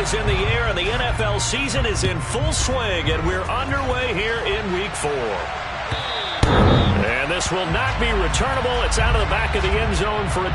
is in the air, and the NFL season is in full swing, and we're underway here in Week 4. And this will not be returnable. It's out of the back of the end zone for a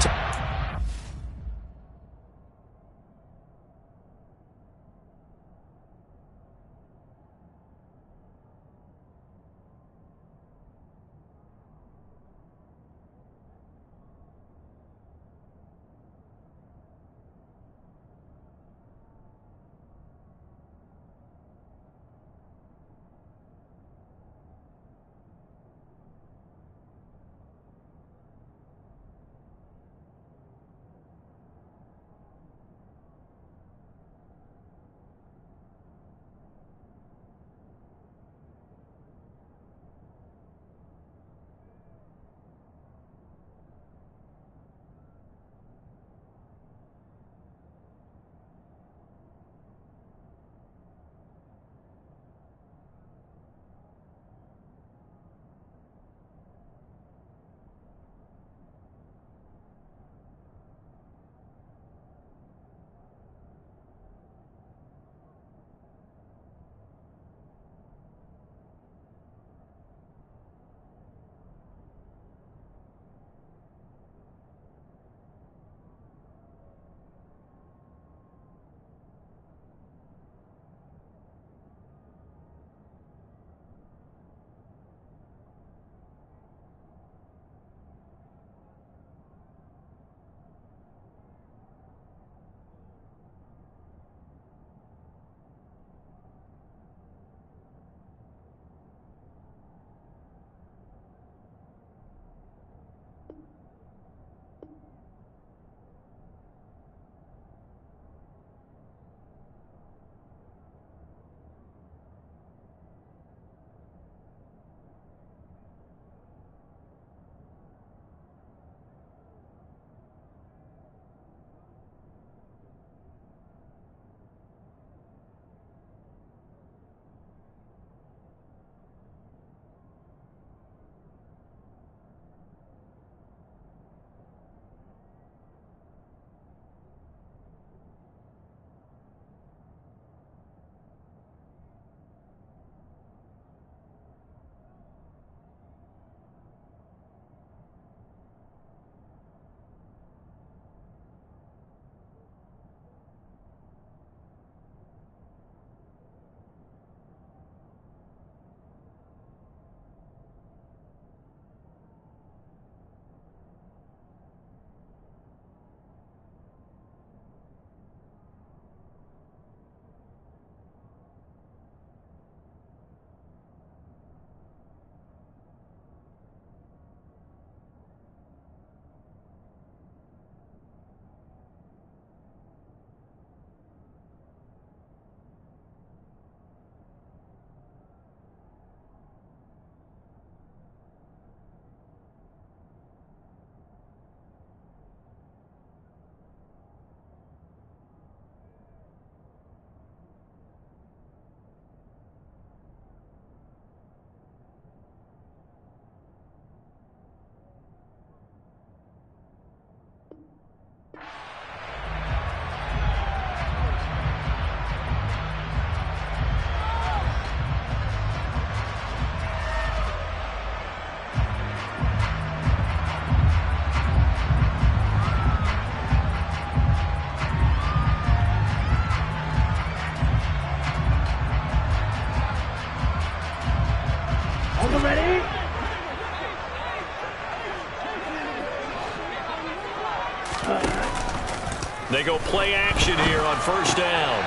They go play action here on first down.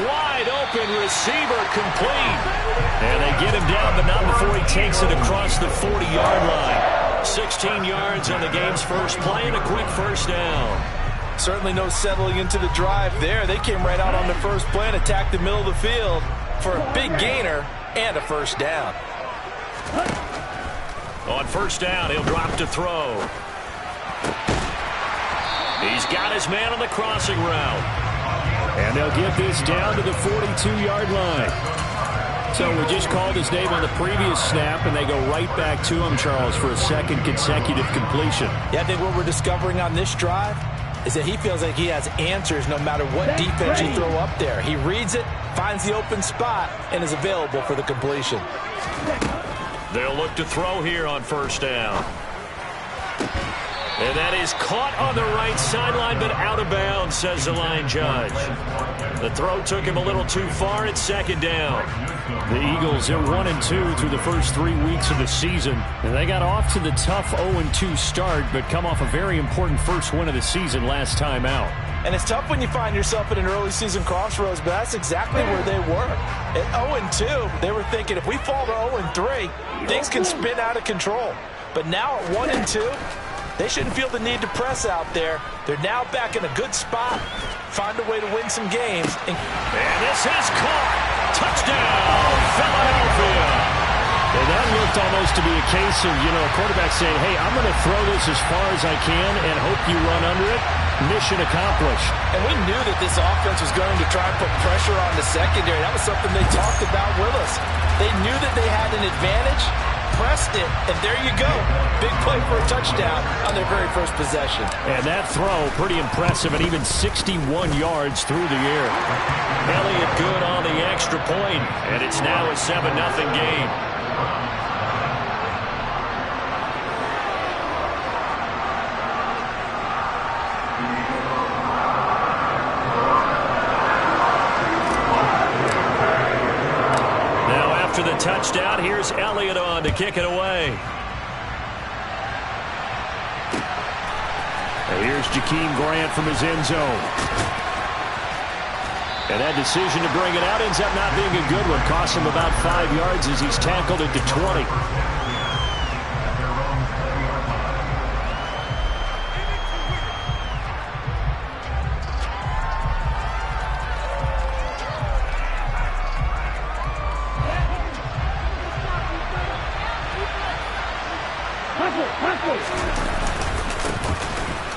Wide open receiver complete. And they get him down, but not before he takes it across the 40-yard line. 16 yards on the game's first play and a quick first down. Certainly no settling into the drive there. They came right out on the first play and attacked the middle of the field for a big gainer and a first down. On first down, he'll drop to throw. He's got his man on the crossing route. And they'll get this down to the 42-yard line. So we just called his name on the previous snap, and they go right back to him, Charles, for a second consecutive completion. Yeah, I think what we're discovering on this drive is that he feels like he has answers no matter what defense you throw up there. He reads it, finds the open spot, and is available for the completion. They'll look to throw here on first down. And that is caught on the right sideline, but out of bounds, says the line judge. The throw took him a little too far. It's second down. The Eagles are 1-2 through the first 3 weeks of the season. And they got off to the tough 0-2 start, but come off a very important first win of the season last time out. And it's tough when you find yourself at an early season crossroads, but that's exactly where they were. At 0-2, they were thinking if we fall to 0-3, things can spin out of control. But now at 1-2, they shouldn't feel the need to press out there. They're now back in a good spot. Find a way to win some games. And this is caught. Touchdown, Philadelphia. And that looked almost to be a case of, a quarterback saying, hey, I'm going to throw this as far as I can and hope you run under it. Mission accomplished. And we knew that this offense was going to try and put pressure on the secondary. That was something they talked about with us. They knew that they had an advantage, pressed it, and there you go. Big play for a touchdown on their very first possession. And that throw, pretty impressive, and even 61 yards through the air. Elliott good on the extra point, and it's now a 7-0 game. The touchdown. Here's Elliott on to kick it away. And here's Jakeem Grant from his end zone. And that decision to bring it out ends up not being a good one. Cost him about 5 yards as he's tackled at the 20.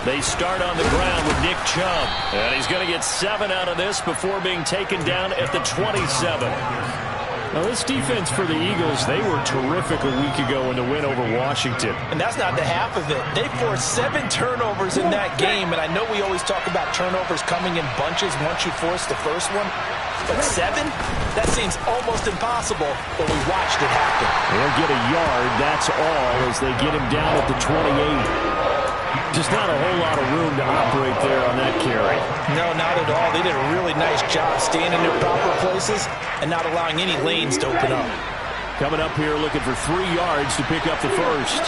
They start on the ground with Nick Chubb. And he's going to get 7 out of this before being taken down at the 27. Now, this defense for the Eagles, they were terrific a week ago in the win over Washington. And that's not the half of it. They forced 7 turnovers in that game. And I know we always talk about turnovers coming in bunches once you force the first one. But 7? That seems almost impossible, but we watched it happen. They'll get a yard, that's all, as they get him down at the 28. Just not a whole lot of room to operate there on that carry. No, not at all. They did a really nice job staying in their proper places and not allowing any lanes to open up. Coming up here looking for 3 yards to pick up the first.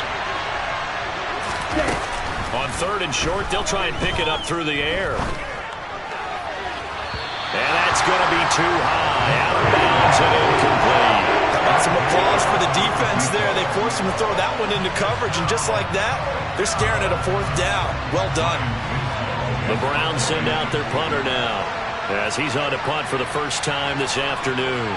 On 3rd and short, they'll try and pick it up through the air. And that's going to be too high. Out of bounds and incomplete. How about some applause for the defense there? They forced him to throw that one into coverage, and just like that, they're staring at a 4th down. Well done. The Browns send out their punter now as he's on to punt for the first time this afternoon.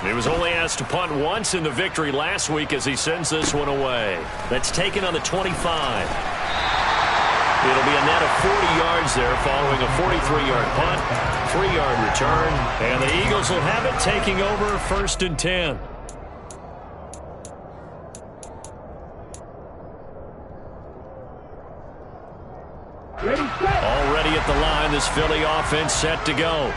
He was only asked to punt once in the victory last week as he sends this one away. That's taken on the 25. It'll be a net of 40 yards there following a 43-yard punt, 3-yard return, and the Eagles will have it taking over 1st and 10. Already at the line, this Philly offense set to go.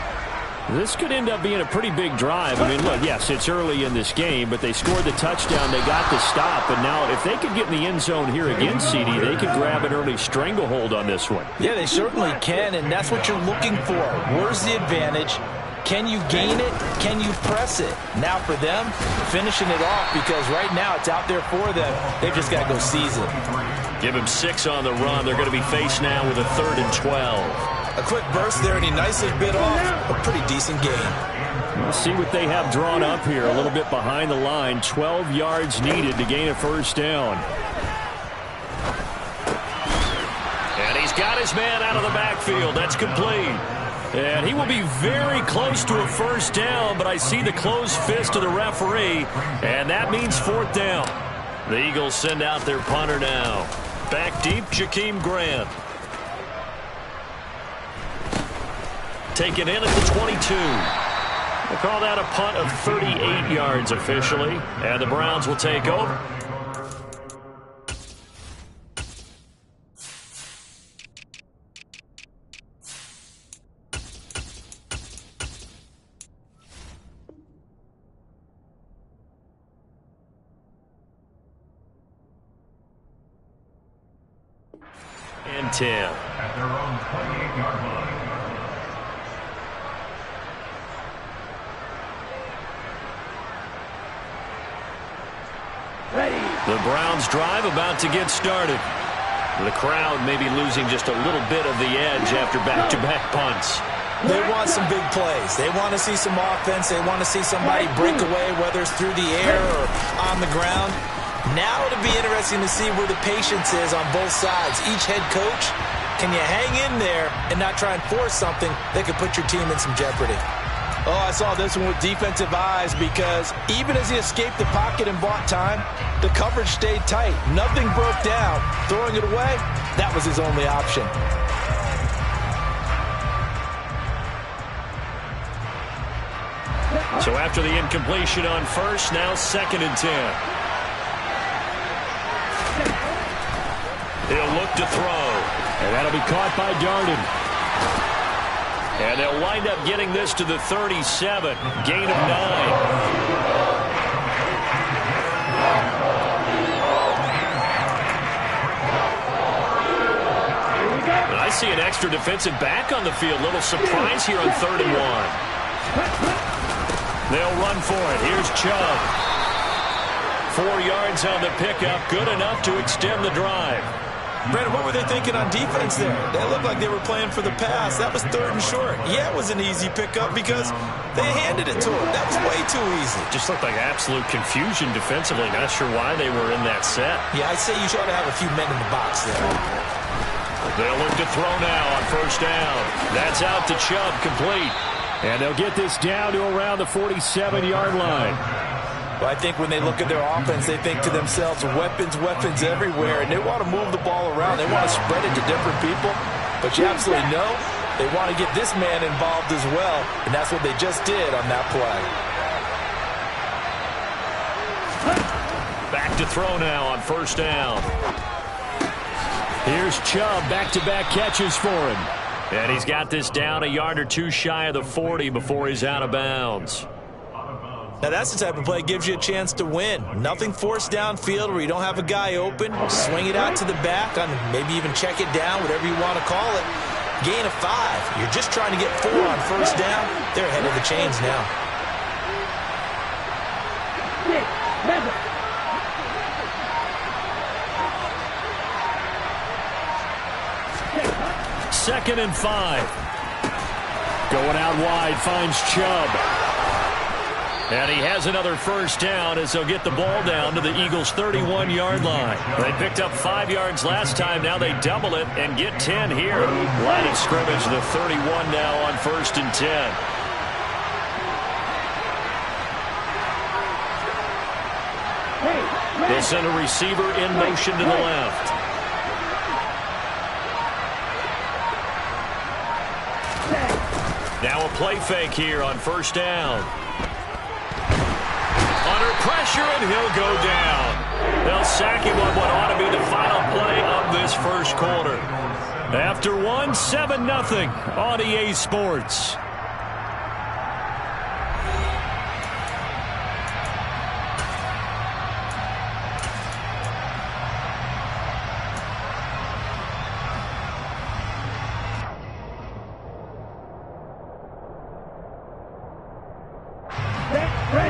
This could end up being a pretty big drive. I mean, look, yes, it's early in this game, but they scored the touchdown. They got the stop. And now if they could get in the end zone here again, CD, they could grab an early stranglehold on this one. Yeah, they certainly can, and that's what you're looking for. Where's the advantage? Can you gain it? Can you press it? Now for them, finishing it off, because right now it's out there for them. They've just got to go seize it. Give him 6 on the run. They're going to be faced now with a 3rd and 12. A quick burst there, and he nicely bit off a pretty decent gain. Let's see what they have drawn up here. A little bit behind the line. 12 yards needed to gain a 1st down. And he's got his man out of the backfield. That's complete. And he will be very close to a 1st down, but I see the closed fist of the referee, and that means 4th down. The Eagles send out their punter now. Back deep, Jakeem Grant. Taken in at the 22. We'll call that a punt of 38 yards officially, and the Browns will take over. And 10. At their own 28-yard line. The Browns drive about to get started. The crowd may be losing just a little bit of the edge after back-to-back punts. They want some big plays. They want to see some offense. They want to see somebody break away, whether it's through the air or on the ground. Now it'll be interesting to see where the patience is on both sides. Each head coach, can you hang in there and not try and force something that could put your team in some jeopardy? Oh, I saw this one with defensive eyes because even as he escaped the pocket and bought time, the coverage stayed tight. Nothing broke down. Throwing it away, that was his only option. So after the incompletion on first, now 2nd and 10. He'll look to throw. And that'll be caught by Darden. And they'll wind up getting this to the 37. Gain of 9. And I see an extra defensive back on the field. Little surprise here on 3rd and 1. They'll run for it. Here's Chubb. 4 yards on the pickup. Good enough to extend the drive. Brandon, what were they thinking on defense there? They looked like they were playing for the pass. That was 3rd and short. Yeah, it was an easy pickup because they handed it to him. That was way too easy. Just looked like absolute confusion defensively. Not sure why they were in that set. Yeah, I'd say you ought to have a few men in the box there. They'll look to throw now on 1st down. That's out to Chubb, complete. And they'll get this down to around the 47-yard line. Well, I think when they look at their offense, they think to themselves, weapons, weapons everywhere, and they want to move the ball around. They want to spread it to different people. But you absolutely know they want to get this man involved as well, and that's what they just did on that play. Back to throw now on 1st down. Here's Chubb, back-to-back catches for him. And he's got this down a yard or two shy of the 40 before he's out of bounds. Now, that's the type of play that gives you a chance to win. Nothing forced downfield where you don't have a guy open. Swing it out to the back, on maybe even check it down, whatever you want to call it. Gain of 5. You're just trying to get 4 on 1st down. They're ahead of the chains now. 2nd and 5. Going out wide, finds Chubb. And he has another 1st down as they'll get the ball down to the Eagles' 31-yard line. They picked up 5 yards last time. Now they double it and get 10 here. Line of scrimmage, the 31 now on 1st and 10. They'll send a receiver in motion to the left. Now a play fake here on 1st down. Under pressure, and he'll go down. They'll sack him on what ought to be the final play of this 1st quarter. After 1, 7-0 on EA Sports.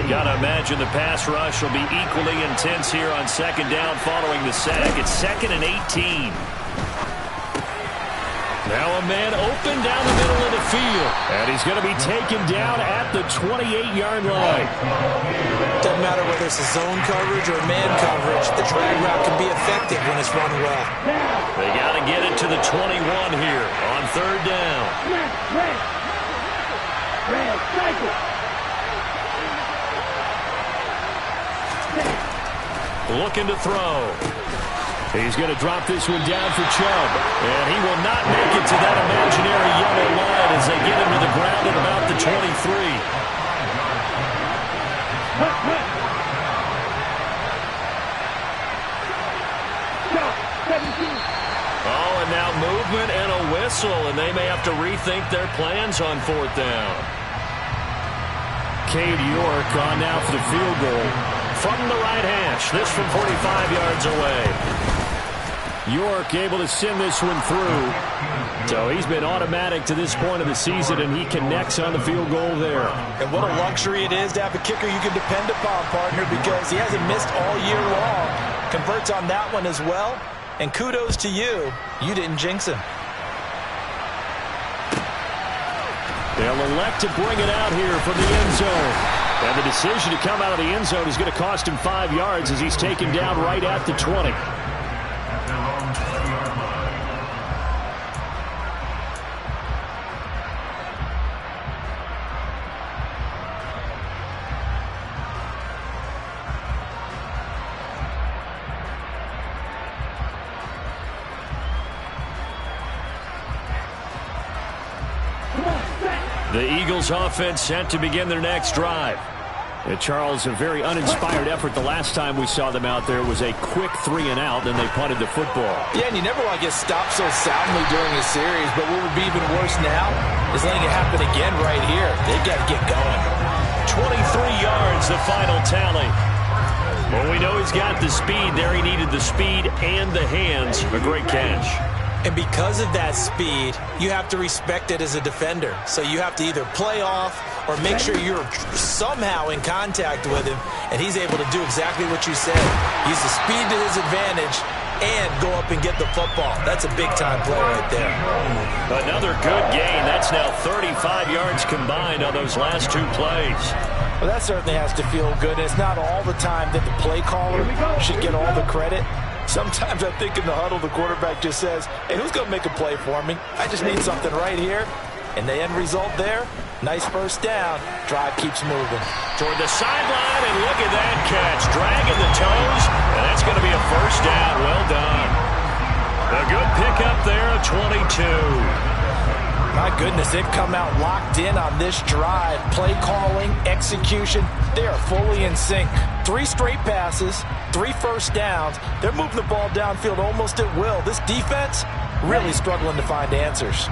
Gotta imagine the pass rush will be equally intense here on 2nd down following the sack. It's 2nd and 18. Now a man open down the middle of the field. And he's going to be taken down at the 28-yard line. Doesn't matter whether it's a zone coverage or man coverage. The drag route can be effective when it's run well. They got to get it to the 21 here on 3rd down. Red, cycle. Looking to throw. He's going to drop this one down for Chubb. And he will not make it to that imaginary yellow line as they get him to the ground at about the 23. Oh, and now movement and a whistle, and they may have to rethink their plans on 4th down. Cade York on now for the field goal from the right hash. This from 45 yards away. York able to send this one through. So he's been automatic to this point of the season, and he connects on the field goal there. And what a luxury it is to have a kicker you can depend upon, partner, because he hasn't missed all year long. Converts on that one as well. And kudos to you. You didn't jinx him. They'll elect to bring it out here from the end zone. And the decision to come out of the end zone is going to cost him 5 yards as he's taken down right at the 20. The Eagles offense set to begin their next drive. And Charles, a very uninspired effort the last time we saw them out there was a quick 3-and-out, then they punted the football. Yeah, and you never want to get stopped so soundly during a series, but what would be even worse now is letting it happen again right here. They've got to get going. 23 yards, the final tally. Well, we know he's got the speed there. He needed the speed and the hands. A great catch. And because of that speed, you have to respect it as a defender. So you have to either play off or make sure you're somehow in contact with him, and he's able to do exactly what you said. Use the speed to his advantage and go up and get the football. That's a big-time play right there. Another good gain. That's now 35 yards combined on those last 2 plays. Well, that certainly has to feel good. And it's not all the time that the play caller should get all the credit. Sometimes I think in the huddle, the quarterback just says, hey, who's going to make a play for me? I just need something right here. And the end result there, nice first down. Drive keeps moving. Toward the sideline, and look at that catch. Dragging the toes, and that's going to be a first down. Well done. A good pickup there, a 22. My goodness, they've come out locked in on this drive. Play calling, execution, they are fully in sync. 3 straight passes, 3 first downs. They're moving the ball downfield almost at will. This defense really struggling to find answers.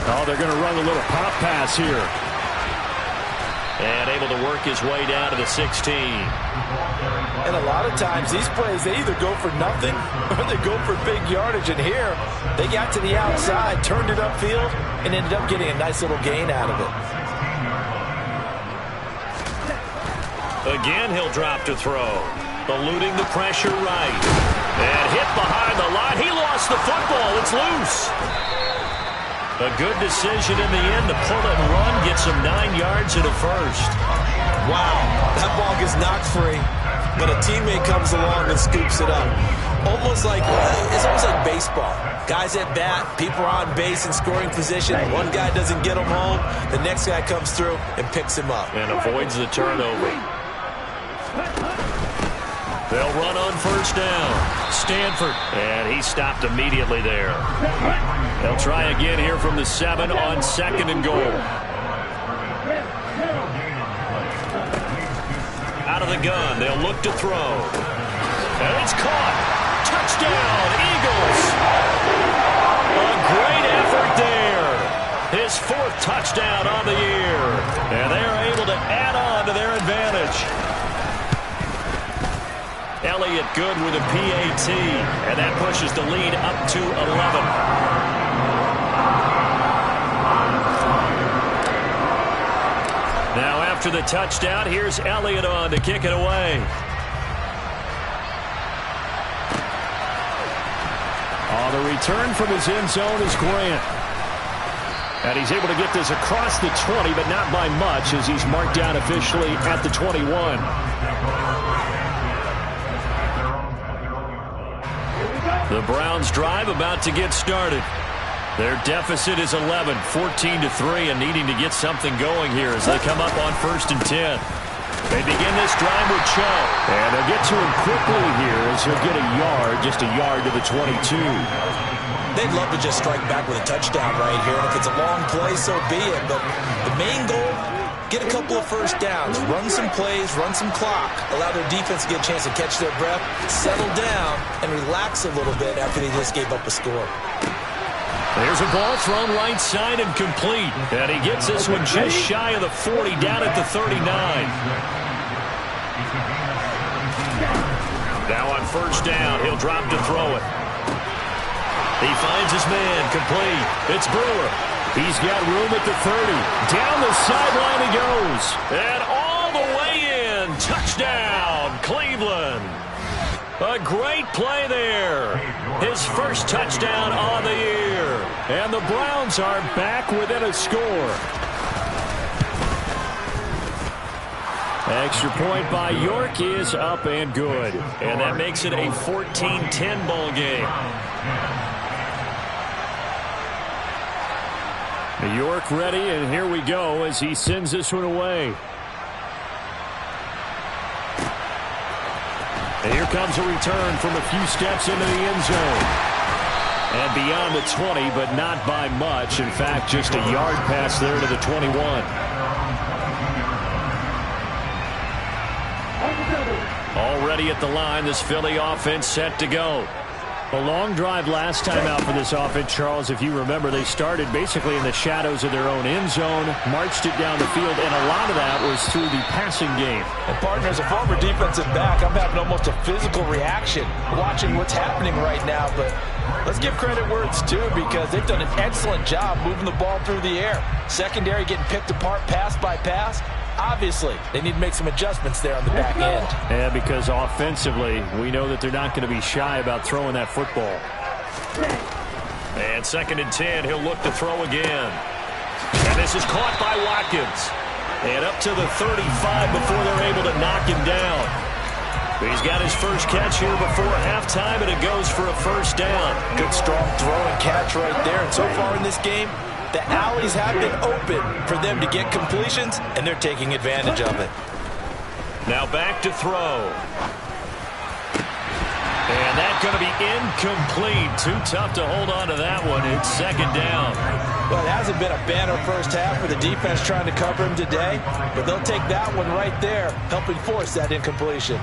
Oh, they're going to run a little pop pass here. And able to work his way down to the 16. And a lot of times these plays, they either go for nothing or they go for big yardage. And here, they got to the outside, turned it upfield, and ended up getting a nice little gain out of it. Again, he'll drop to throw. Eluding the pressure right. And hit behind the line. He lost the football. It's loose. A good decision in the end to pull it and run. Gets him 9 yards and a first. Wow, that ball gets knocked free, but a teammate comes along and scoops it up. It's almost like baseball. Guys at bat, people are on base in scoring position. One guy doesn't get him home. The next guy comes through and picks him up. And avoids the turnover. They'll run on first down. Stanford. And he stopped immediately there. They'll try again here from the 7 on 2nd and goal. Out of the gun. They'll look to throw. And it's caught. Touchdown, Eagles. A great effort there. His 4th touchdown on the year. And they are able to add on to their advantage. Elliott good with a PAT. And that pushes the lead up to 11. Now after the touchdown, here's Elliott on to kick it away. The return from his end zone is Grant. And he's able to get this across the 20, but not by much, as he's marked down officially at the 21. The Browns drive about to get started. Their deficit is 11, 14-3, and needing to get something going here as they come up on 1st and 10. They begin this drive with Chubb, and they'll get to him quickly here as he'll get a yard, just a yard to the 22. They'd love to just strike back with a touchdown right here, and if it's a long play, so be it. But the main goal, get a couple of first downs, run some plays, run some clock, allow their defense to get a chance to catch their breath, settle down, and relax a little bit after they just gave up a score. There's a ball thrown right side and complete. And he gets this one just shy of the 40, down at the 39. Now on first down, he'll drop to throw it. He finds his man, complete. It's Brewer. He's got room at the 30. Down the sideline he goes. And all the way in. Touchdown, Cleveland. A great play there. His first touchdown on the year. And the Browns are back within a score. Extra point by York is up and good. And that makes it a 14-10 ball game. York ready, and here we go as he sends this one away. And here comes a return from a few steps into the end zone. And beyond the 20, but not by much. In fact, just a yard pass there to the 21. Already at the line, this Philly offense set to go. A long drive last time out for this offense, Charles. If you remember, they started basically in the shadows of their own end zone, marched it down the field, and a lot of that was through the passing game. And, partner, as a former defensive back, I'm having almost a physical reaction watching what's happening right now. But let's give credit where it's due, because they've done an excellent job moving the ball through the air. Secondary getting picked apart pass by pass. Obviously, they need to make some adjustments there on the back end. Yeah, because offensively, we know that they're not going to be shy about throwing that football. And 2nd and 10, he'll look to throw again. And this is caught by Watkins. And up to the 35 before they're able to knock him down. He's got his first catch here before halftime, and it goes for a first down. Good, strong throw and catch right there. And so far in this game, the alleys have been open for them to get completions, and they're taking advantage of it. Now back to throw. And that's going to be incomplete. Too tough to hold on to that one. It's 2nd down. Well, it hasn't been a banner first half for the defense trying to cover him today, but they'll take that one right there, helping force that incompletion.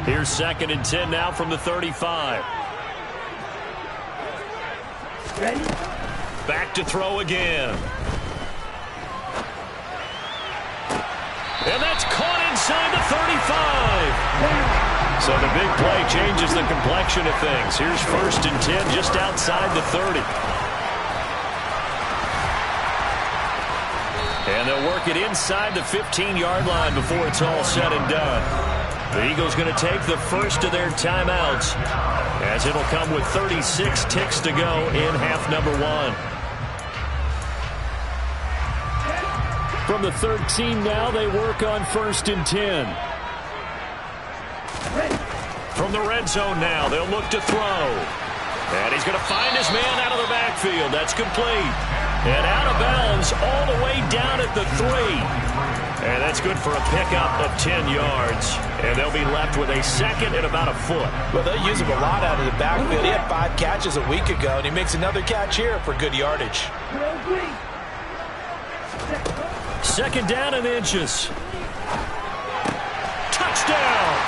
Here's 2nd and 10 now from the 35. Ready? Back to throw again. And that's caught inside the 35. So the big play changes the complexion of things. Here's 1st and 10 just outside the 30. And they'll work it inside the 15-yard line before it's all said and done. The Eagles going to take the first of their timeouts, as it'll come with 36 ticks to go in half number 1. From the 13 now, they work on 1st and 10. From the red zone now, they'll look to throw. And he's going to find his man out of the backfield. That's complete. And out of bounds all the way down at the 3. And that's good for a pickup of 10 yards. And they'll be left with a 2nd and about a foot. Well, they'll use him a lot out of the backfield. He had 5 catches a week ago, and he makes another catch here for good yardage. 2nd down and inches. Touchdown!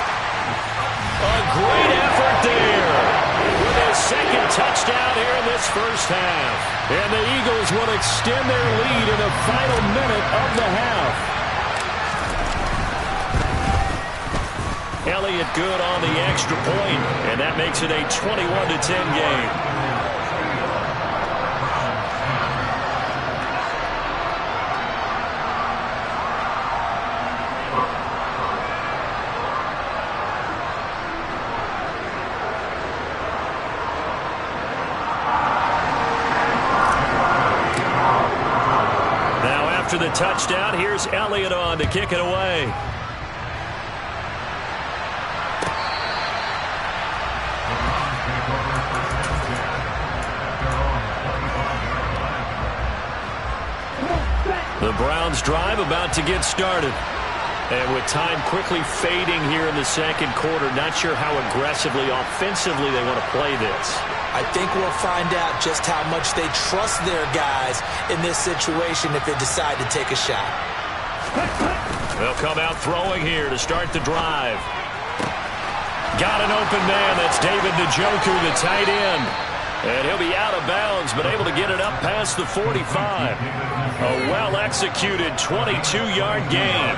A great effort there. With his 2nd touchdown here in this first half. And the Eagles will extend their lead in the final minute of the half. Elliott good on the extra point, and that makes it a 21-10 game. Now after the touchdown, here's Elliott on to kick it away. The Browns drive about to get started. And with time quickly fading here in the second quarter, not sure how aggressively, offensively they want to play this. I think we'll find out just how much they trust their guys in this situation if they decide to take a shot. They'll come out throwing here to start the drive. Got an open man. That's David Njoku, the tight end. And he'll be out of bounds, but able to get it up past the 45. A well-executed 22-yard gain.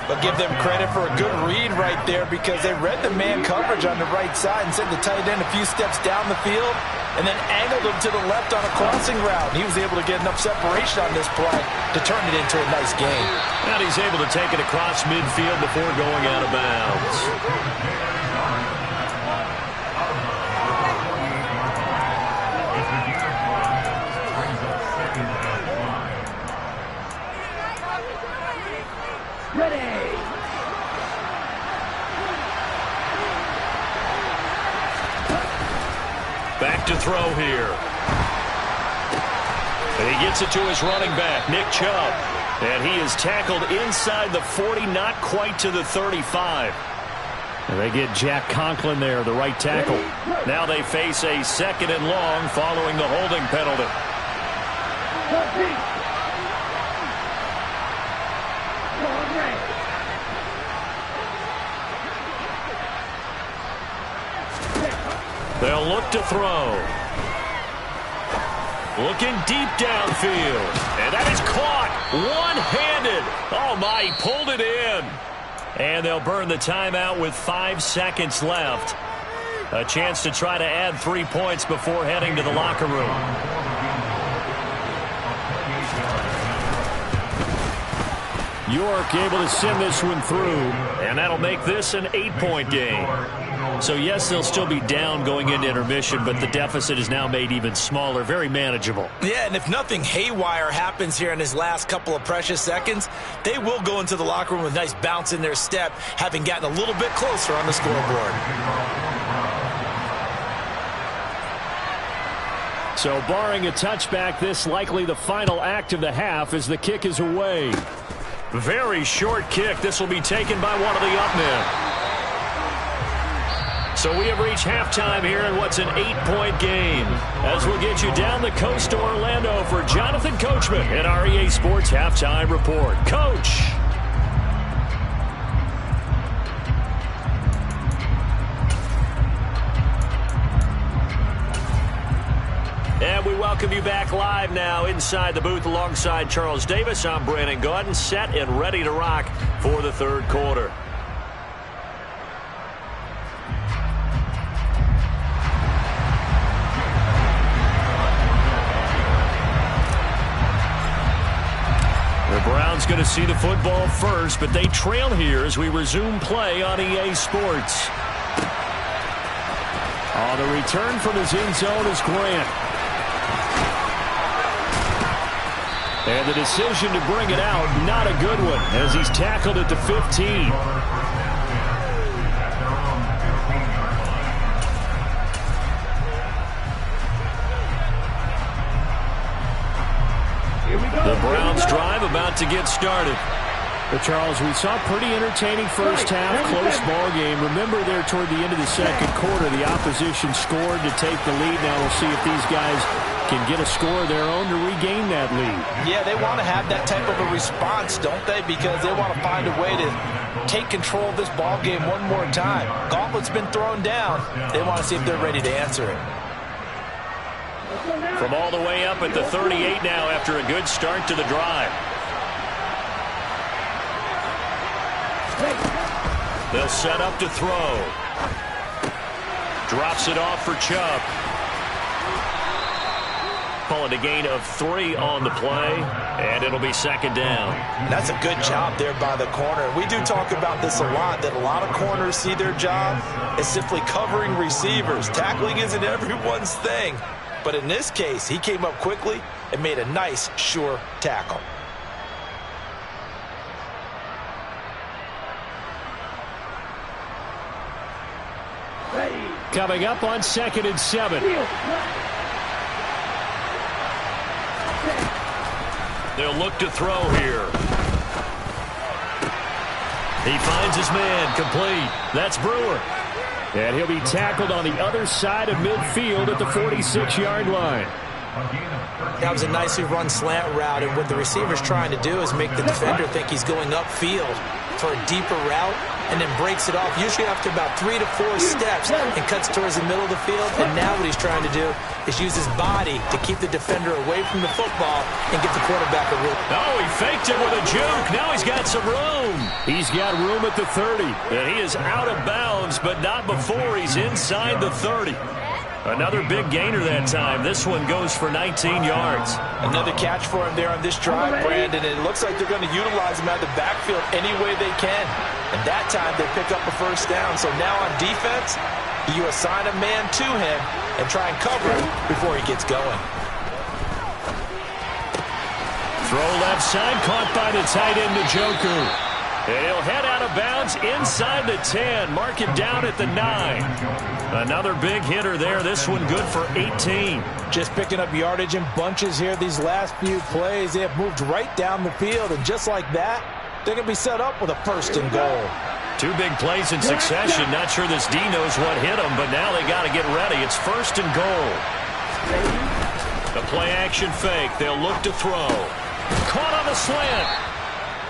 But give them credit for a good read right there because they read the man coverage on the right side and sent the tight end a few steps down the field and then angled him to the left on a crossing route. He was able to get enough separation on this play to turn it into a nice gain. And he's able to take it across midfield before going out of bounds. Back to throw here. And he gets it to his running back, Nick Chubb. And he is tackled inside the 40, not quite to the 35. And they get Jack Conklin there, the right tackle. Now they face a 2nd and long following the holding penalty. They'll look to throw. Looking deep downfield. And that is caught one-handed. Oh, my, he pulled it in. And they'll burn the timeout with 5 seconds left. A chance to try to add 3 points before heading to the locker room. York able to send this one through. And that'll make this an 8-point game. So, yes, they'll still be down going into intermission, but the deficit is now made even smaller, very manageable. Yeah, and if nothing haywire happens here in his last couple of precious seconds, they will go into the locker room with a nice bounce in their step, having gotten a little bit closer on the scoreboard. So, barring a touchback, this likely the final act of the half as the kick is away. Very short kick. This will be taken by one of the up men. So we have reached halftime here in what's an 8-point game. As we'll get you down the coast to Orlando for Jonathan Coachman at our EA Sports Halftime Report. Coach. And we welcome you back live now inside the booth alongside Charles Davis. I'm Brandon Gaudin, set and ready to rock for the third quarter. The Browns going to see the football first, but they trail here as we resume play on EA Sports. On the return from his end zone is Grant. And the decision to bring it out, not a good one, as he's tackled at the 15. The Browns drive about to get started. But Charles, we saw a pretty entertaining first half, close ball game. Remember there toward the end of the second quarter, the opposition scored to take the lead. Now we'll see if these guys can get a score of their own to regain that lead. Yeah, they want to have that type of a response, don't they? Because they want to find a way to take control of this ball game one more time. Gauntlet's been thrown down. They want to see if they're ready to answer it. From all the way up at the 38 now after a good start to the drive. They'll set up to throw. Drops it off for Chubb. Call it a gain of 3 on the play, and it'll be second down. That's a good job there by the corner. We do talk about this a lot, that a lot of corners see their job as simply covering receivers. Tackling isn't everyone's thing. But in this case, he came up quickly and made a nice, sure tackle. Coming up on 2nd and 7. They'll look to throw here. He finds his man, complete. That's Brewer. And he'll be tackled on the other side of midfield at the 46-yard line. That was a nicely run slant route, and what the receiver's trying to do is make the defender think he's going upfield for a deeper route, and then breaks it off, usually after about 3 to 4 steps, and cuts towards the middle of the field. And now what he's trying to do is use his body to keep the defender away from the football and give the quarterback a room. Oh, he faked it with a juke. Now he's got some room. He's got room at the 30. And he is out of bounds, but not before he's inside the 30. Another big gainer that time. This one goes for 19 yards. Another catch for him there on this drive, Brandon. It looks like they're going to utilize him out of the backfield any way they can. And that time they pick up a first down. So now on defense, you assign a man to him and try and cover him before he gets going. Throw left side, caught by the tight end, Njoku. And he'll head out of bounds inside the 10. Mark it down at the 9. Another big hitter there. This one good for 18. Just picking up yardage in bunches here these last few plays. They have moved right down the field, and just like that, they're going to be set up with a first and goal. 2 big plays in succession. Not sure this D knows what hit him, but now they got to get ready. It's first and goal. The play action fake. They'll look to throw. Caught on the slant.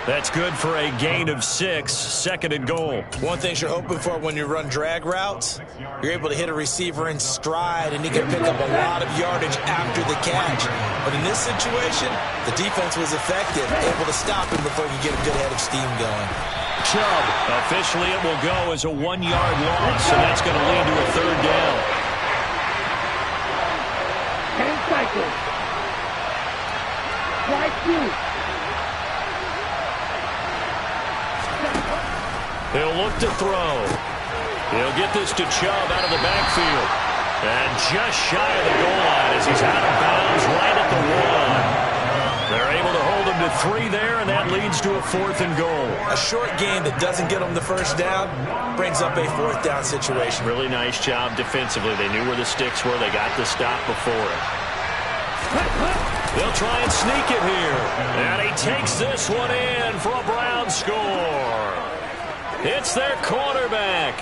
That's good for a gain of 6, second and goal. One thing you're hoping for when you run drag routes, you're able to hit a receiver in stride, and he can pick up a lot of yardage after the catch. But in this situation, the defense was effective, able to stop him before you get a good head of steam going. Chubb. Officially, it will go as a 1-yard loss, so that's going to lead to a third down. 10 cycles. Twice. He'll look to throw. He'll get this to Chubb out of the backfield. And just shy of the goal line as he's out of bounds right at the 1. They're able to hold him to 3 there, and that leads to a 4th and goal. A short game that doesn't get them the first down brings up a 4th down situation. Really nice job defensively. They knew where the sticks were. They got the stop before it. They'll try and sneak it here. And he takes this one in for a Brown score. It's their quarterback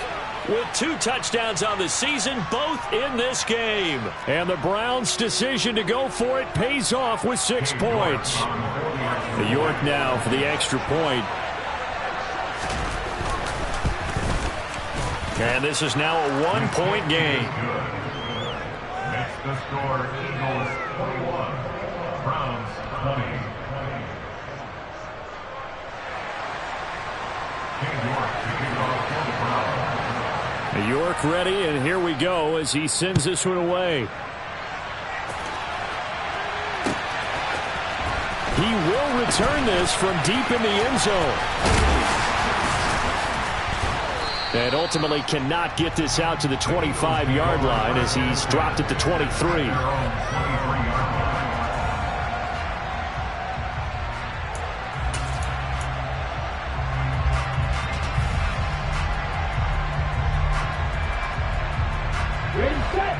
with 2 touchdowns on the season, both in this game. And the Browns' decision to go for it pays off with 6 points. York now for the extra point. And this is now a 1-point game. Makes the score Eagles 21, Browns 20. York ready, and here we go as he sends this one away. He will return this from deep in the end zone. And ultimately cannot get this out to the 25-yard line as he's dropped it to 23.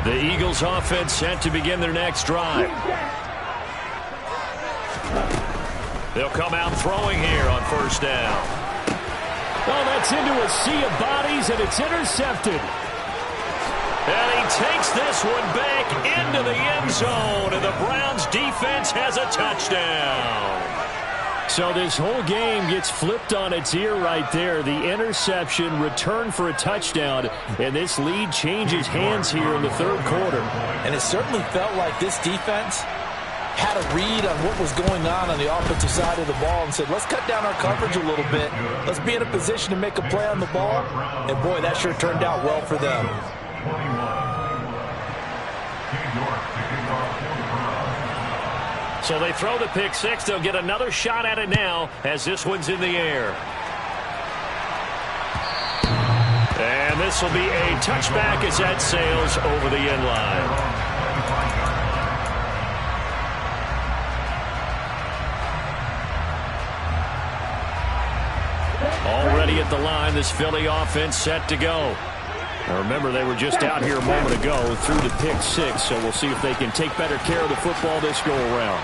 The Eagles offense set to begin their next drive. They'll come out throwing here on first down. Oh, that's into a sea of bodies, and it's intercepted. And he takes this one back into the end zone, and the Browns defense has a touchdown. So this whole game gets flipped on its ear right there. The interception, return for a touchdown, and this lead changes hands here in the third quarter. And it certainly felt like this defense had a read on what was going on the offensive side of the ball and said, let's cut down our coverage a little bit. Let's be in a position to make a play on the ball. And, boy, that sure turned out well for them. So they throw the pick six. They'll get another shot at it now as this one's in the air. And this will be a touchback as that sails over the end line. Already at the line, this Philly offense set to go. Now remember, they were just out here a moment ago through the pick six, so we'll see if they can take better care of the football this go around.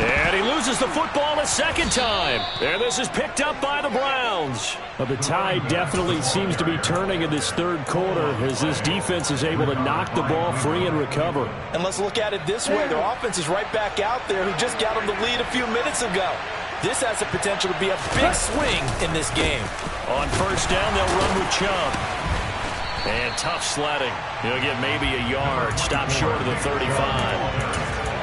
And he loses the football a second time. And this is picked up by the Browns. Well, the tide definitely seems to be turning in this third quarter as this defense is able to knock the ball free and recover. And let's look at it this way. Their offense is right back out there who just got them the lead a few minutes ago. This has the potential to be a big swing in this game. On first down, they'll run with Chubb. And tough sledding. He'll get maybe a yard. Stop short of the 35.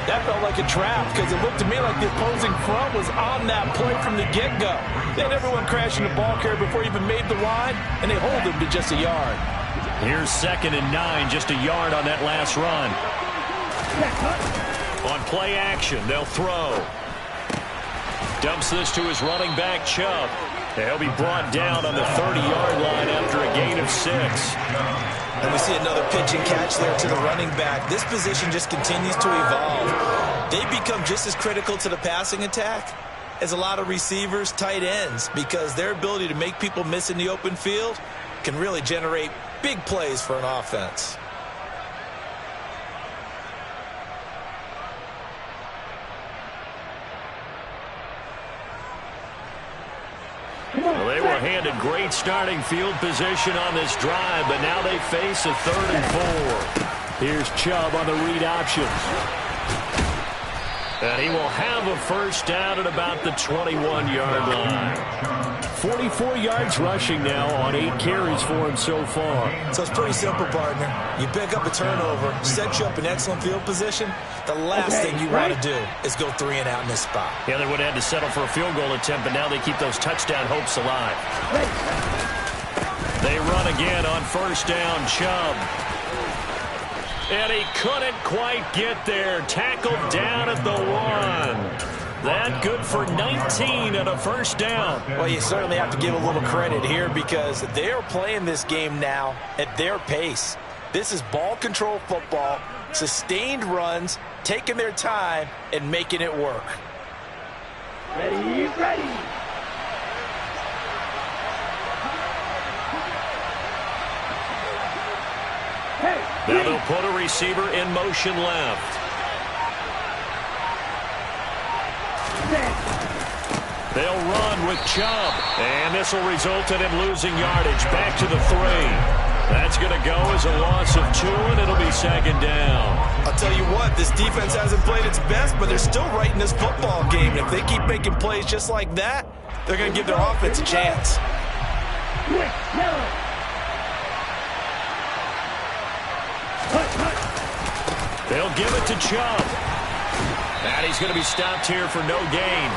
That felt like a trap because it looked to me like the opposing front was on that play from the get-go. They had everyone crashing the ball carrier before he even made the line, and they hold him to just a yard. Here's 2nd and 9, just a yard on that last run. On play action, they'll throw. Dumps this to his running back, Chubb. He'll be brought down on the 30-yard line after a gain of 6. And we see another pitch and catch there to the running back. This position just continues to evolve. They become just as critical to the passing attack as a lot of receivers, tight ends, because their ability to make people miss in the open field can really generate big plays for an offense. Well, they were handed great starting field position on this drive, but now they face a 3rd and 4. Here's Chubb on the read option. And he will have a first down at about the 21-yard line. 44 yards rushing now on 8 carries for him so far. So it's pretty simple, partner. You pick up a turnover, set you up in excellent field position. The last thing you want to do is go 3 and out in this spot. Yeah, they would have had to settle for a field goal attempt, but now they keep those touchdown hopes alive. They run again on first down, Chubb. And he couldn't quite get there. Tackled down at the 1. That good for 19 and a first down. Well, you certainly have to give a little credit here because they are playing this game now at their pace. This is ball control football, sustained runs, taking their time and making it work. Ready, ready. Now they'll put a receiver in motion left. They'll run with Chubb, and this will result in him losing yardage back to the 3. That's going to go as a loss of 2, and it'll be 2nd down. I'll tell you what, this defense hasn't played its best, but they're still right in this football game. And if they keep making plays just like that, they're going to give their offense a chance. They'll give it to Chubb. And he's going to be stopped here for no gain.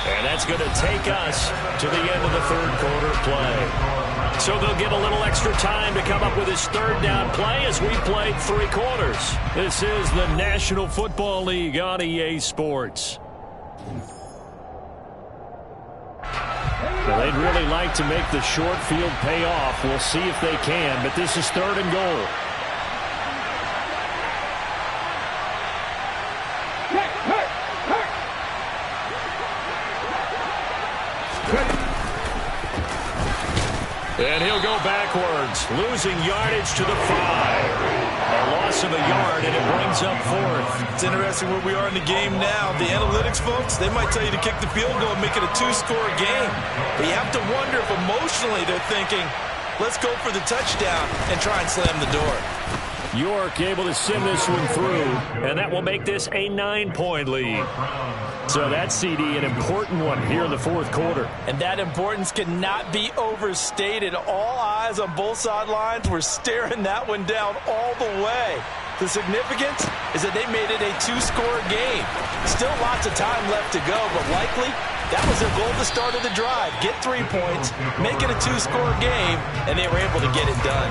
And that's going to take us to the end of the third quarter play. So they'll get a little extra time to come up with his 3rd down play as we played 3 quarters. This is the National Football League on EA Sports. Well, they'd really like to make the short field pay off. We'll see if they can, but this is 3rd and goal. And he'll go backwards, losing yardage to the 5. A loss of a yard, and it brings up 4th. It's interesting where we are in the game now. The analytics folks, they might tell you to kick the field goal and make it a 2-score game. But you have to wonder if emotionally they're thinking, let's go for the touchdown and try and slam the door. York able to send this one through, and that will make this a 9-point lead. So that CD, an important one here in the 4th quarter. And that importance cannot be overstated. All eyes on both sidelines were staring that one down all the way. The significance is that they made it a 2-score game. Still lots of time left to go, but likely that was their goal at the start of the drive. Get 3 points, make it a 2-score game, and they were able to get it done.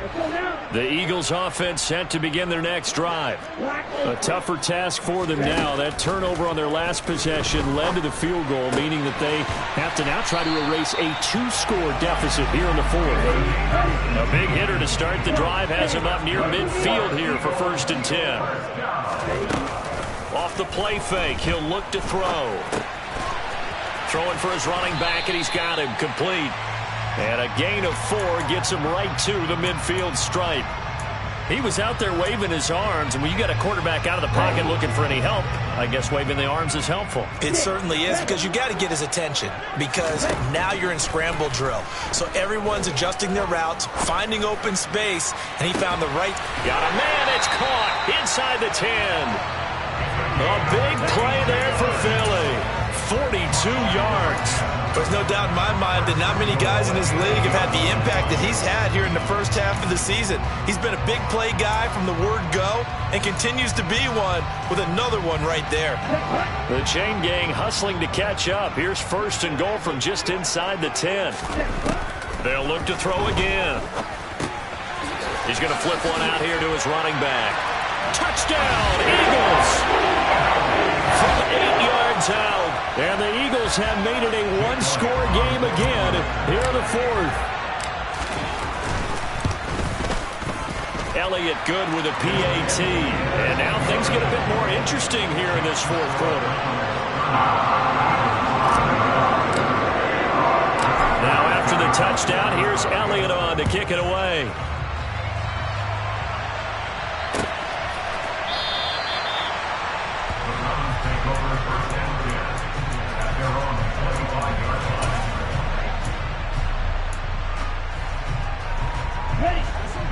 Let's go now. The Eagles offense set to begin their next drive. A tougher task for them now. That turnover on their last possession led to the field goal, meaning that they have to now try to erase a 2-score deficit here in the fourth. A big hitter to start the drive has him up near midfield here for 1st and 10. Off the play fake, he'll look to throw. Throwing for his running back, and he's got him complete. And a gain of 4 gets him right to the midfield stripe. He was out there waving his arms, and when you got a quarterback out of the pocket looking for any help, I guess waving the arms is helpful. It certainly is, because you got to get his attention, because now you're in scramble drill. So everyone's adjusting their routes, finding open space, and he found the right. Got a man, it's caught inside the 10. A big play there for Philly. 42 yards. There's no doubt in my mind that not many guys in this league have had the impact that he's had here in the first half of the season. He's been a big play guy from the word go and continues to be one with another one right there. The chain gang hustling to catch up. Here's 1st and goal from just inside the 10. They'll look to throw again. He's going to flip one out here to his running back. Touchdown, Eagles! From 8 yards out. And the Eagles have made it a 1-score game again here in the fourth. Elliott good with a PAT. And now things get a bit more interesting here in this fourth quarter. Now after the touchdown, here's Elliott on to kick it away.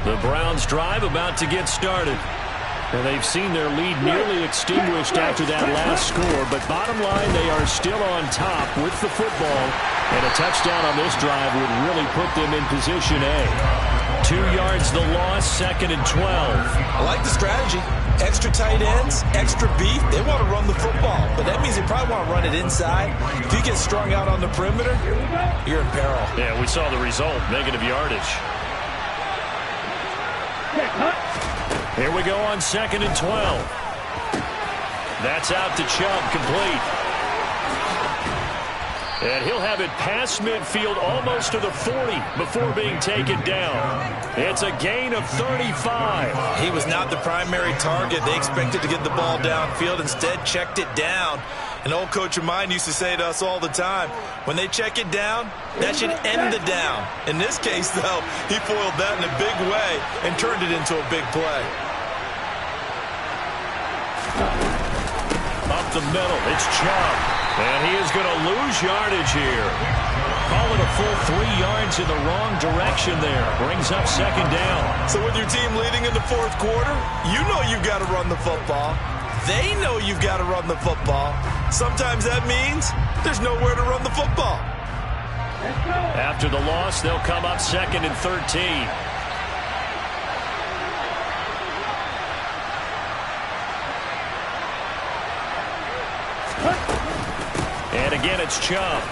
The Browns drive about to get started. And they've seen their lead nearly extinguished after that last score. But bottom line, they are still on top with the football. And a touchdown on this drive would really put them in position A. 2 yards the loss, 2nd and 12. I like the strategy. Extra tight ends, extra beef. They want to run the football. But that means they probably want to run it inside. If you get strung out on the perimeter, you're in peril. Yeah, we saw the result. Negative yardage. Here we go on 2nd and 12. That's out to Chubb, complete. And he'll have it past midfield almost to the 40 before being taken down. It's a gain of 35. He was not the primary target. They expected to get the ball downfield. Instead, checked it down. An old coach of mine used to say to us all the time, when they check it down, that should end the down. In this case, though, he foiled that in a big way and turned it into a big play. Up the middle, it's Chubb. And he is going to lose yardage here. Call it a full 3 yards in the wrong direction there. Brings up 2nd down. So with your team leading in the fourth quarter, you know you've got to run the football. They know you've got to run the football. Sometimes that means there's nowhere to run the football. After the loss, they'll come up 2nd and 13. And again, it's Chubb.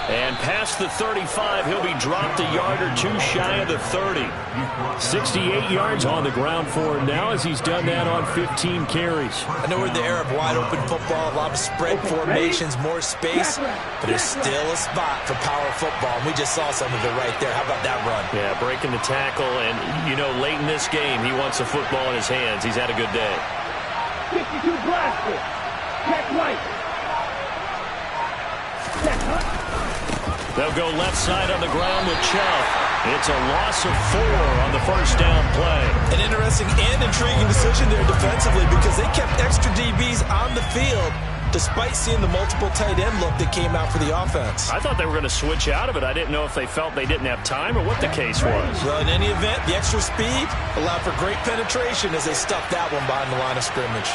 And past the 35, he'll be dropped a yard or 2 shy of the 30. 68 yards on the ground for him now as he's done that on 15 carries. I know we're in the era of wide-open football, a lot of spread formations, more space, but there's still a spot for power football, and we just saw some of it right there. How about that run? Yeah, breaking the tackle, and, you know, late in this game, he wants the football in his hands. He's had a good day. 52 blaster. Check right. Check hut. They'll go left side on the ground with Chubb. It's a loss of 4 on the first down play. An interesting and intriguing decision there defensively because they kept extra DBs on the field despite seeing the multiple tight end look that came out for the offense. I thought they were going to switch out of it. I didn't know if they felt they didn't have time or what the case was. Well, in any event, the extra speed allowed for great penetration as they stuffed that one behind the line of scrimmage.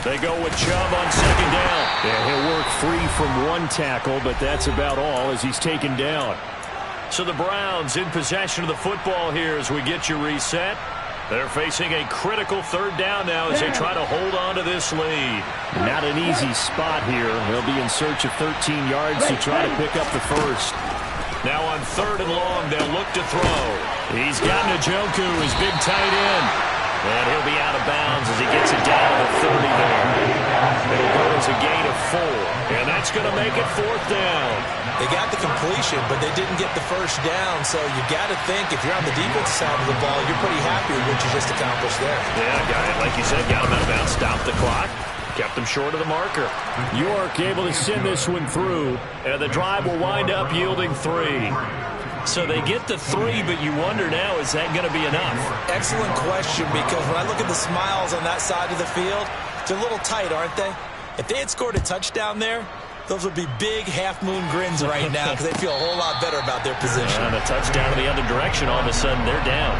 They go with Chubb on 2nd down. Yeah, he'll work free from one tackle, but that's about all as he's taken down. So the Browns in possession of the football here as we get you reset. They're facing a critical third down now as they try to hold on to this lead. Not an easy spot here. They'll be in search of 13 yards to try to pick up the first. Now on 3rd and long, they'll look to throw. He's got Njoku, his big tight end. And he'll be out of bounds as he gets it down to the 30 there. It'll go as a gain of 4. And that's going to make it 4th down. They got the completion, but they didn't get the first down. So you got to think if you're on the defensive side of the ball, you're pretty happy with what you just accomplished there. Yeah, got it. Like you said, got him out of bounds, stopped the clock. Kept them short of the marker. York able to send this one through. And the drive will wind up yielding 3. So they get the 3, but you wonder now, is that going to be enough? Excellent question, because when I look at the smiles on that side of the field, they're a little tight, aren't they? If they had scored a touchdown there, those would be big half-moon grins right now because they feel a whole lot better about their position. And a touchdown in the other direction, all of a sudden they're down.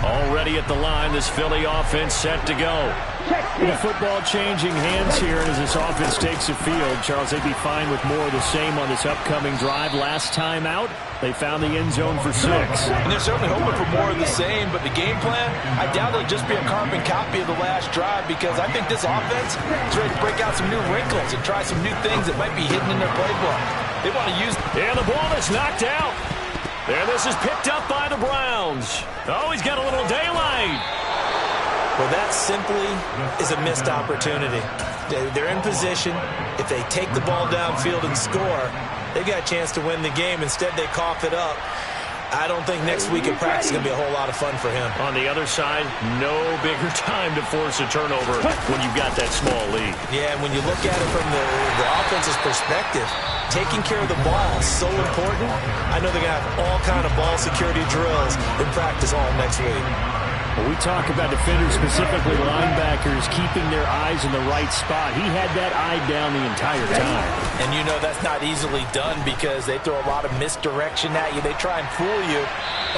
Already at the line, this Philly offense set to go. The football changing hands here as this offense takes the field. Charles, they'd be fine with more of the same on this upcoming drive. Last time out, they found the end zone for 6. And they're certainly hoping for more of the same, but the game plan, I doubt it'll just be a carbon copy of the last drive because I think this offense is ready to break out some new wrinkles and try some new things that might be hidden in their playbook. They want to use... And the ball is knocked out. And this is picked up by the Browns. Oh, he's got a little daylight. Well, that simply is a missed opportunity. They're in position. If they take the ball downfield and score, they got a chance to win the game. Instead, they cough it up. I don't think next week in practice is going to be a whole lot of fun for him. On the other side, no bigger time to force a turnover when you've got that small lead. Yeah, and when you look at it from the offense's perspective, taking care of the ball is so important. I know they're going to have all kind of ball security drills in practice all next week. When we talk about defenders, specifically linebackers, keeping their eyes in the right spot, he had that eye down the entire time. And you know that's not easily done because they throw a lot of misdirection at you. They try and fool you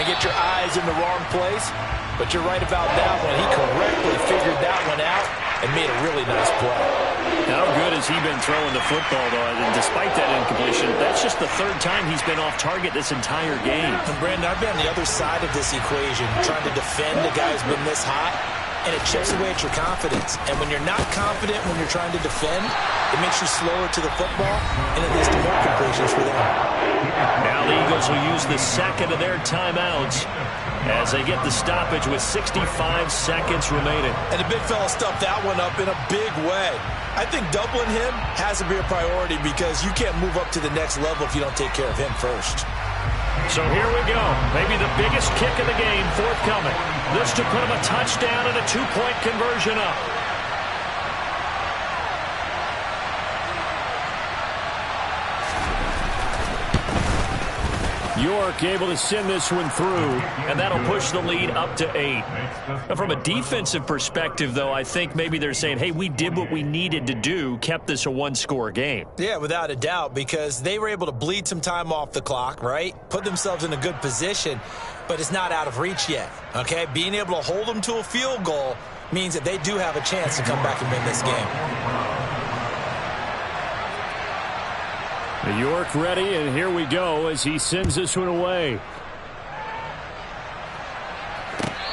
and get your eyes in the wrong place. But you're right about that one. He correctly figured that one out and made a really nice play. How good has he been throwing the football, though? And despite that incompletion, that's just the 3rd time he's been off target this entire game. And Brandon, I've been on the other side of this equation, trying to defend a guy who's been this hot, and it chips away at your confidence. And when you're not confident when you're trying to defend, it makes you slower to the football, and it leads to more completions for them. Now the Eagles will use the second of their timeouts as they get the stoppage with 65 seconds remaining. And the big fella stuffed that one up in a big way. I think doubling him has to be a priority because you can't move up to the next level if you don't take care of him first. So here we go. Maybe the biggest kick of the game forthcoming. This to put him a touchdown and a 2-point conversion up. York able to send this one through. And that'll push the lead up to 8. Now, from a defensive perspective, though, I think maybe they're saying, hey, we did what we needed to do, kept this a 1-score game. Yeah, without a doubt, because they were able to bleed some time off the clock, right? Put themselves in a good position, but it's not out of reach yet, okay? Being able to hold them to a field goal means that they do have a chance to come back and win this game. York ready, and here we go as he sends this one away.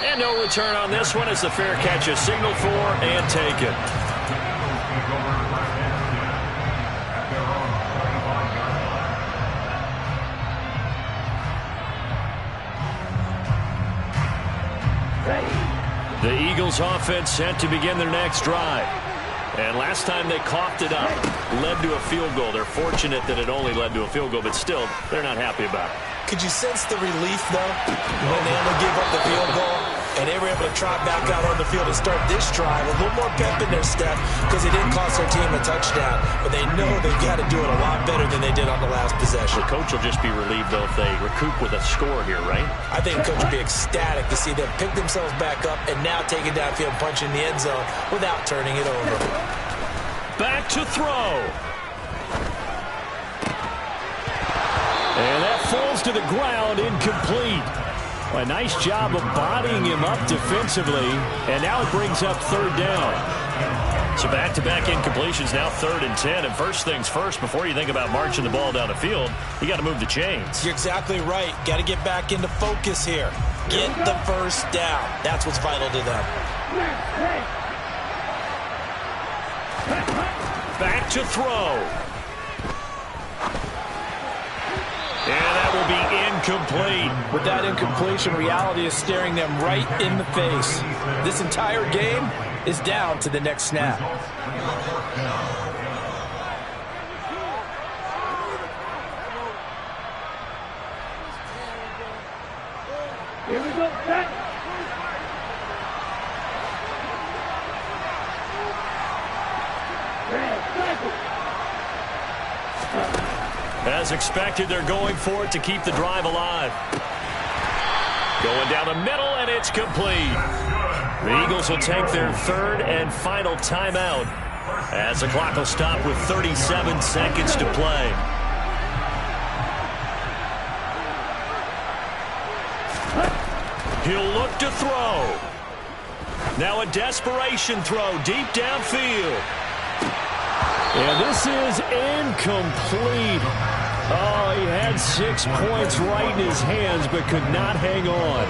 And no return on this one as the fair catch is signaled for and taken. The Eagles offense set to begin their next drive. And last time they coughed it up, led to a field goal. They're fortunate that it only led to a field goal, but still, they're not happy about it. Could you sense the relief, though, when they only gave up the field goal and they were able to trot back out on the field and start this drive a little more pep in their step because it didn't cost their team a touchdown, but they know they've got to do it a lot better than they did on the last possession. The coach will just be relieved, though, if they recoup with a score here, right? I think the coach will be ecstatic to see them pick themselves back up and now take it downfield and punch in the end zone without turning it over. Back to throw. And that falls to the ground, incomplete. A nice job of bodying him up defensively, and now it brings up 3rd down. So back-to-back incompletions, now 3rd and 10. And first things first, before you think about marching the ball down the field, you got to move the chains. You're exactly right. Got to get back into focus here. Get the first down. That's what's vital to them. Back to throw. And that will be incomplete. With that incompletion, reality is staring them right in the face. This entire game is down to the next snap. Here we go, set. As expected, they're going for it to keep the drive alive. Going down the middle, and it's complete. The Eagles will take their 3rd and final timeout as the clock will stop with 37 seconds to play. He'll look to throw. Now a desperation throw deep downfield. And this is incomplete. Oh, he had 6 points right in his hands, but could not hang on.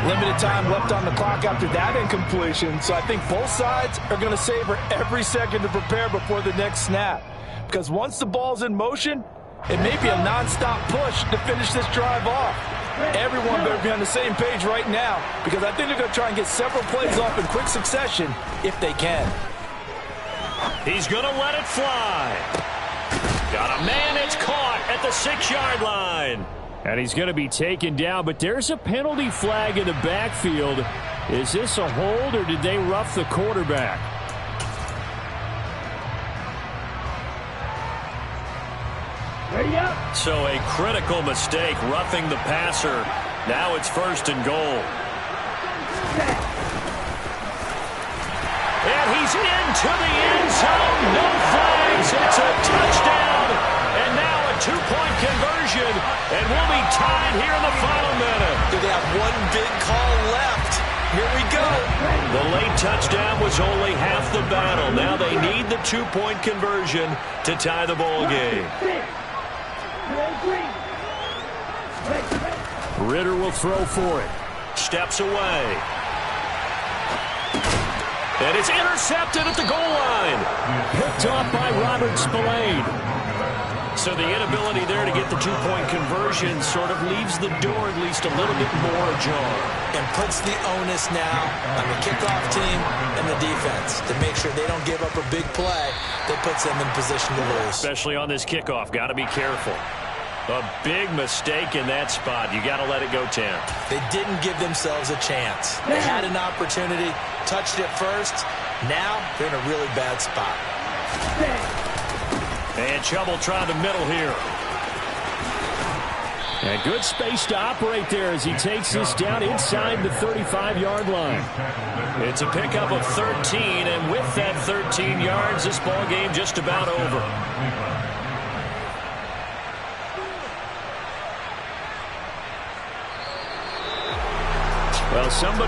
Limited time left on the clock after that incompletion, so I think both sides are going to savor every second to prepare before the next snap. Because once the ball's in motion, it may be a nonstop push to finish this drive off. Everyone better be on the same page right now, because I think they're going to try and get several plays off in quick succession if they can. He's going to let it fly. Got a man, it's caught at the 6-yard line. And he's going to be taken down, but there's a penalty flag in the backfield. Is this a hold, or did they rough the quarterback? Ready up. So a critical mistake, roughing the passer. Now it's 1st and goal. And he's into the end zone. No flags. It's a touchdown. And now a 2-point conversion. And we'll be tied here in the final minute. Do they have one big call left? Here we go. The late touchdown was only half the battle. Now they need the 2-point conversion to tie the ball game. Ritter will throw for it. Steps away. And it's intercepted at the goal line. Picked off by Robert Spillane. So the inability there to get the 2-point conversion sort of leaves the door at least a little bit more ajar. And puts the onus now on the kickoff team and the defense to make sure they don't give up a big play that puts them in position to lose. Especially on this kickoff. Got to be careful. A big mistake in that spot. You got to let it go 10. They didn't give themselves a chance. They had an opportunity, touched it first. Now they're in a really bad spot. And Chubb trying the middle here. And good space to operate there as he takes this down inside the 35-yard line. It's a pickup of 13, and with that 13 yards, this ball game just about over. Well, somebody